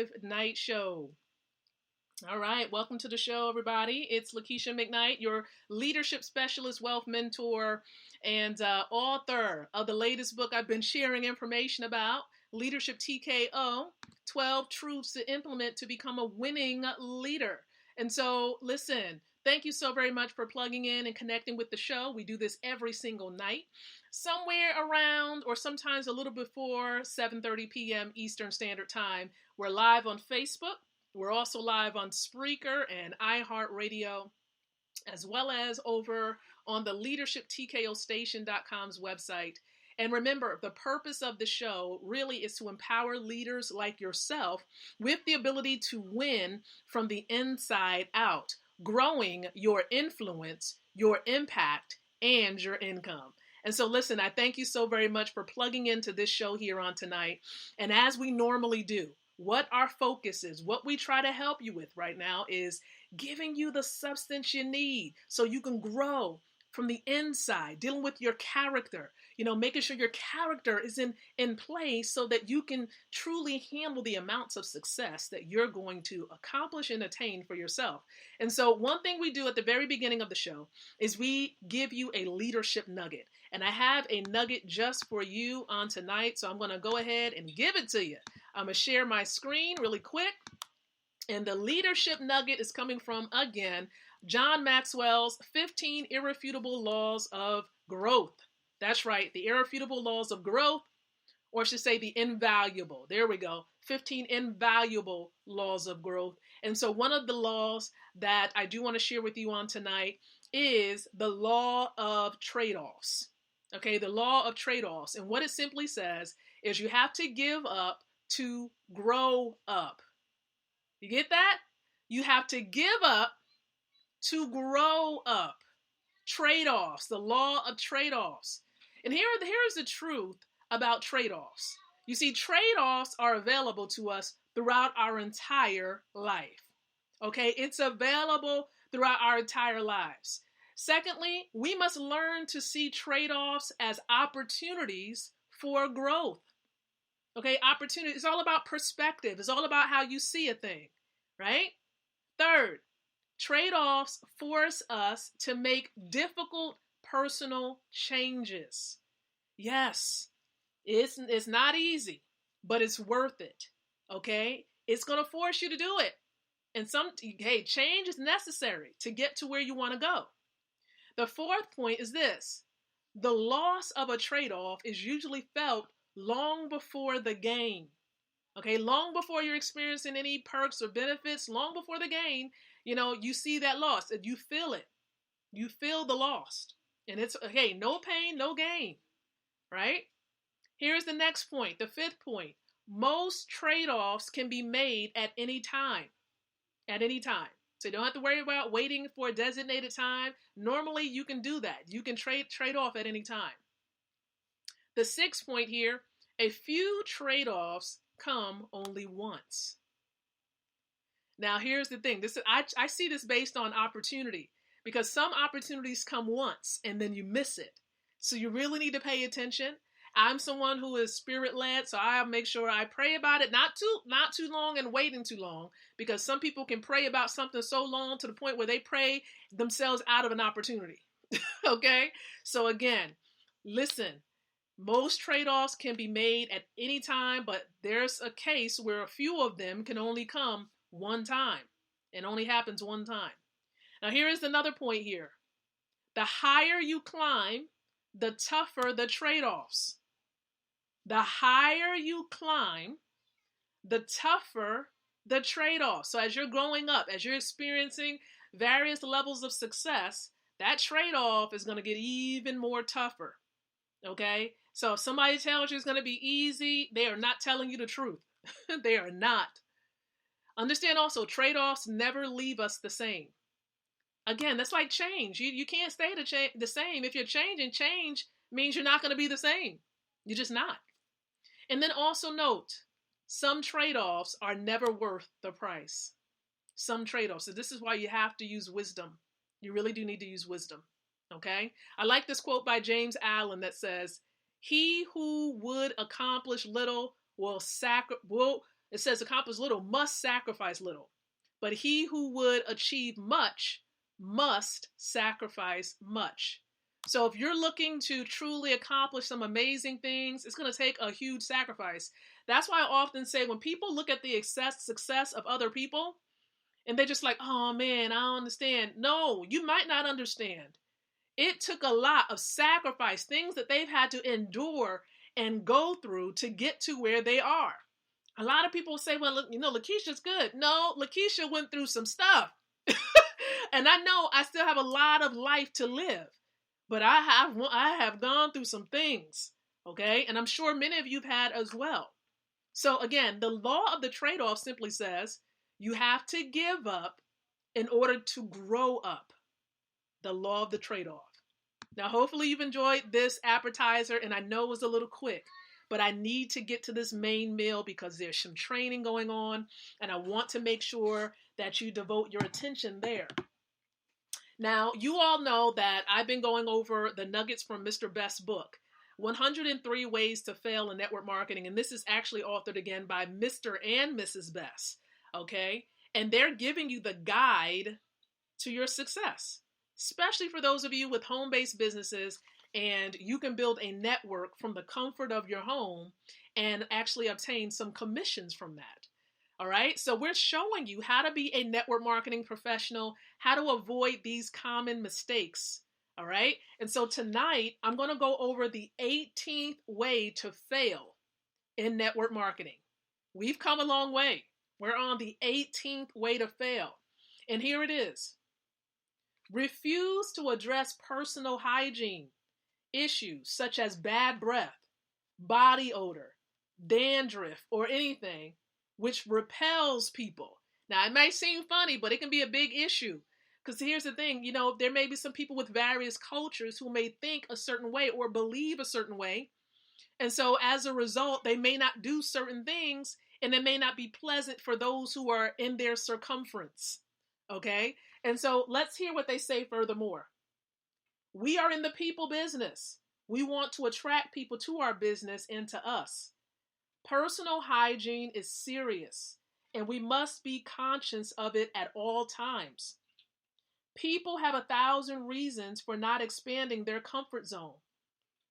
live night show. All right, welcome to the show, everybody. It's Lakeisha McKnight, your leadership specialist, wealth mentor, and author of the latest book I've been sharing information about, Leadership TKO, 12 Truths to Implement to Become a Winning Leader. And so, listen, thank you so very much for plugging in and connecting with the show. We do this every single night, somewhere around or sometimes a little before 7:30 p.m. Eastern Standard Time. We're live on Facebook. We're also live on Spreaker and iHeartRadio, as well as over on the leadershiptkostation.com's website. And remember, the purpose of the show really is to empower leaders like yourself with the ability to win from the inside out, growing your influence, your impact, and your income. And so listen, I thank you so very much for plugging into this show here on tonight. And as we normally do, what our focus is, what we try to help you with right now is giving you the substance you need so you can grow from the inside, dealing with your character, making sure your character is in place so that you can truly handle the amounts of success that you're going to accomplish and attain for yourself. And so one thing we do at the very beginning of the show is we give you a leadership nugget. And I have a nugget just for you on tonight, so I'm going to go ahead and give it to you. I'm going to share my screen really quick. And the leadership nugget is coming from, again, John Maxwell's 15 Irrefutable Laws of Growth. That's right, the irrefutable laws of growth, or I should say the invaluable. There we go. 15 invaluable laws of growth. And so one of the laws that I do want to share with you on tonight is the law of trade-offs. Okay, the law of trade-offs. And what it simply says is you have to give up to grow up. You get that? You have to give up to grow up. Trade-offs, the law of trade-offs. And here's the truth about trade-offs. You see, trade-offs are available to us throughout our entire life. Okay, it's available throughout our entire lives. Secondly, we must learn to see trade-offs as opportunities for growth. Okay, opportunity. It's all about perspective. It's all about how you see a thing, right? Third, trade-offs force us to make difficult personal changes. Yes, it's not easy, but it's worth it. Okay, it's going to force you to do it. And change is necessary to get to where you want to go. The fourth point is this: the loss of a trade-off is usually felt long before the gain. Okay, long before you're experiencing any perks or benefits, long before the gain, you see that loss and you feel it. You feel the loss. And it's, hey, no pain, no gain, right? Here's the next point, the fifth point. Most trade-offs can be made at any time. At any time. So you don't have to worry about waiting for a designated time. Normally, you can do that. You can trade off at any time. The sixth point here, a few trade-offs come only once. Now, here's the thing. I see this based on opportunity, because some opportunities come once and then you miss it. So you really need to pay attention. I'm someone who is spirit-led, so I make sure I pray about it, not too long and waiting too long, because some people can pray about something so long to the point where they pray themselves out of an opportunity. Okay? So again, listen, most trade-offs can be made at any time, but there's a case where a few of them can only come one time. It only happens one time. Now here is another point here. The higher you climb, the tougher the trade-offs. The higher you climb, the tougher the trade-offs. So as you're growing up, as you're experiencing various levels of success, that trade-off is going to get even more tougher. Okay? So if somebody tells you it's going to be easy, they are not telling you the truth. They are not. Understand also, trade-offs never leave us the same. Again, that's like change. You can't stay the same. If you're changing, change means you're not going to be the same. You're just not. And then also note, some trade-offs are never worth the price. Some trade-offs. So this is why you have to use wisdom. You really do need to use wisdom. Okay? I like this quote by James Allen that says, "He who would accomplish little will It says accomplish little must sacrifice little. But he who would achieve much must sacrifice much. So if you're looking to truly accomplish some amazing things, it's going to take a huge sacrifice. That's why I often say when people look at the success of other people and they're just like, oh man, I don't understand. No, you might not understand. It took a lot of sacrifice, things that they've had to endure and go through to get to where they are. A lot of people say, well, Lakeisha's good. No, Lakeisha went through some stuff. And I know I still have a lot of life to live. But I have gone through some things, okay? And I'm sure many of you have had as well. So again, the law of the trade-off simply says you have to give up in order to grow up. The law of the trade-off. Now, hopefully you've enjoyed this appetizer, and I know it was a little quick, but I need to get to this main meal because there's some training going on, and I want to make sure that you devote your attention there. Now, you all know that I've been going over the nuggets from Mr. Best's book, 103 Ways to Fail in Network Marketing. And this is actually authored again by Mr. and Mrs. Best. Okay. And they're giving you the guide to your success, especially for those of you with home-based businesses, and you can build a network from the comfort of your home and actually obtain some commissions from that. All right. So we're showing you how to be a network marketing professional, how to avoid these common mistakes. All right. And so tonight I'm going to go over the 18th way to fail in network marketing. We've come a long way. We're on the 18th way to fail. And here it is. Refuse to address personal hygiene issues such as bad breath, body odor, dandruff, or anything which repels people. Now, it may seem funny, but it can be a big issue. Because here's the thing, there may be some people with various cultures who may think a certain way or believe a certain way. And so as a result, they may not do certain things, and it may not be pleasant for those who are in their circumference. Okay? And so let's hear what they say furthermore. We are in the people business. We want to attract people to our business and to us. Personal hygiene is serious, and we must be conscious of it at all times. People have 1,000 reasons for not expanding their comfort zone.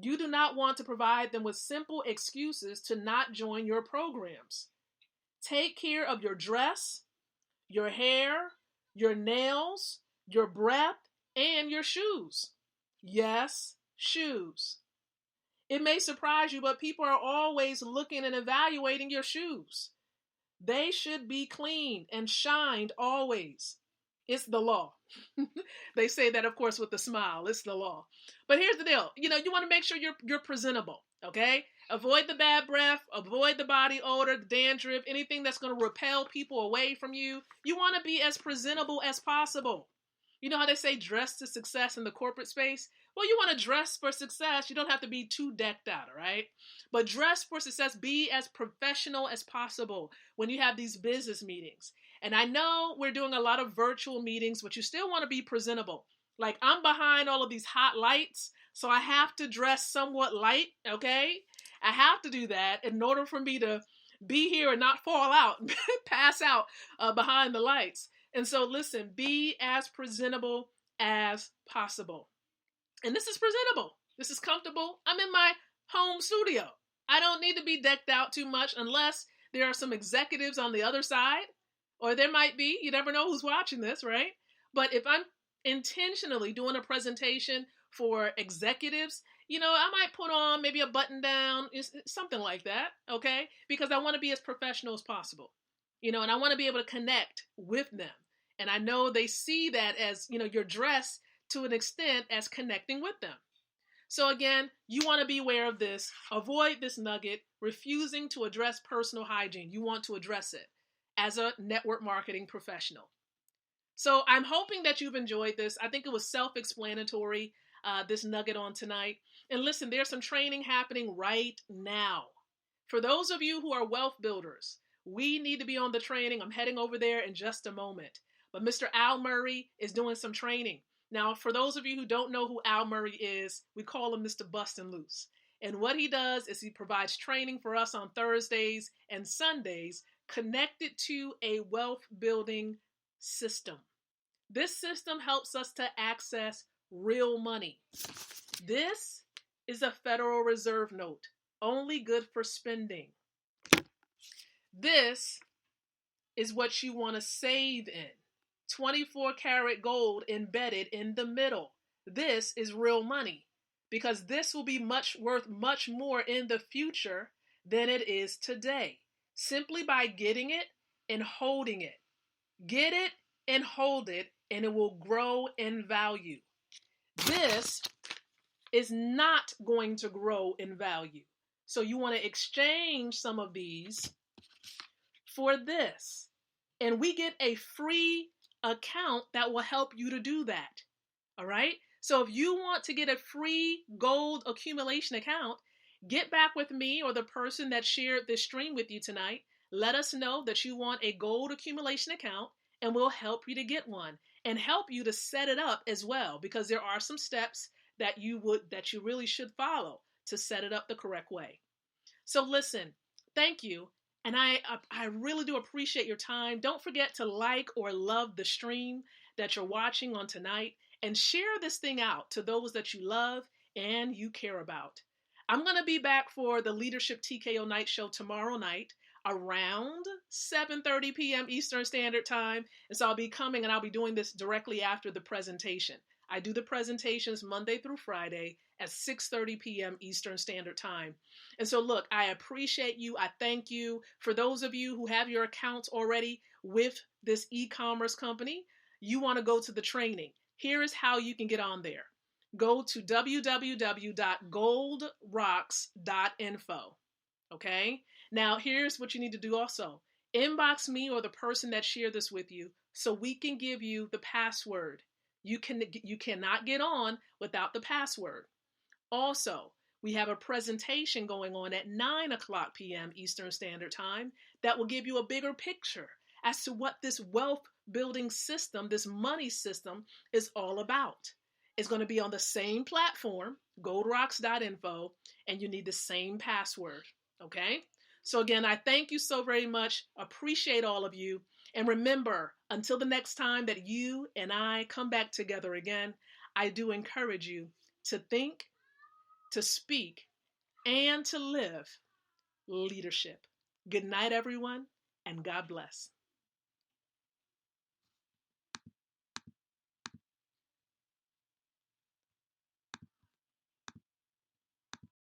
You do not want to provide them with simple excuses to not join your programs. Take care of your dress, your hair, your nails, your breath, and your shoes. Yes, shoes. It may surprise you, but people are always looking and evaluating your shoes. They should be clean and shined always. It's the law. They say that, of course, with a smile. It's the law. But here's the deal. You want to make sure you're presentable, okay? Avoid the bad breath, avoid the body odor, the dandruff, anything that's going to repel people away from you. You want to be as presentable as possible. You know how they say dress to success in the corporate space? Well, you want to dress for success. You don't have to be too decked out, all right? But dress for success. Be as professional as possible when you have these business meetings. And I know we're doing a lot of virtual meetings, but you still want to be presentable. Like, I'm behind all of these hot lights, so I have to dress somewhat light, okay? I have to do that in order for me to be here and not fall out, pass out behind the lights. And so listen, be as presentable as possible. And this is presentable. This is comfortable. I'm in my home studio. I don't need to be decked out too much unless there are some executives on the other side, or there might be. You never know who's watching this, right? But if I'm intentionally doing a presentation for executives, I might put on maybe a button down, something like that, okay? Because I want to be as professional as possible, and I want to be able to connect with them. And I know they see that as, your dress to an extent as connecting with them. So again, you want to be aware of this. Avoid this nugget, refusing to address personal hygiene. You want to address it as a network marketing professional. So I'm hoping that you've enjoyed this. I think it was self-explanatory, this nugget on tonight. And listen, there's some training happening right now. For those of you who are wealth builders, we need to be on the training. I'm heading over there in just a moment. But Mr. Al Murray is doing some training. Now, for those of you who don't know who Al Murray is, we call him Mr. Bustin' Loose. And what he does is he provides training for us on Thursdays and Sundays connected to a wealth building system. This system helps us to access real money. This is a Federal Reserve note, only good for spending. This is what you want to save in. 24 karat gold embedded in the middle. This is real money because this will be worth much more in the future than it is today, simply by getting it and holding it. Get it and hold it, and it will grow in value. This is not going to grow in value. So you want to exchange some of these for this. And we get a free account that will help you to do that. All right? So if you want to get a free gold accumulation account, get back with me or the person that shared this stream with you tonight. Let us know that you want a gold accumulation account, and we'll help you to get one and help you to set it up as well, because there are some steps that you really should follow to set it up the correct way. So listen, thank you. And I really do appreciate your time. Don't forget to like or love the stream that you're watching on tonight, and share this thing out to those that you love and you care about. I'm going to be back for the Leadership TKO Night Show tomorrow night around 7:30 p.m. Eastern Standard Time. And so I'll be coming and I'll be doing this directly after the presentation. I do the presentations Monday through Friday at 6:30 p.m. Eastern Standard Time. And so look, I appreciate you. I thank you. For those of you who have your accounts already with this e-commerce company, you want to go to the training. Here is how you can get on there. Go to www.goldrocks.info. Okay? Now, here's what you need to do also. Inbox me or the person that shared this with you so we can give you the password. You cannot get on without the password. Also, we have a presentation going on at 9 o'clock p.m. Eastern Standard Time that will give you a bigger picture as to what this wealth building system, this money system, is all about. It's going to be on the same platform, goldrocks.info, and you need the same password. Okay? So again, I thank you so very much. Appreciate all of you. And remember, until the next time that you and I come back together again, I do encourage you to think, to speak, and to live leadership. Good night, everyone, and God bless.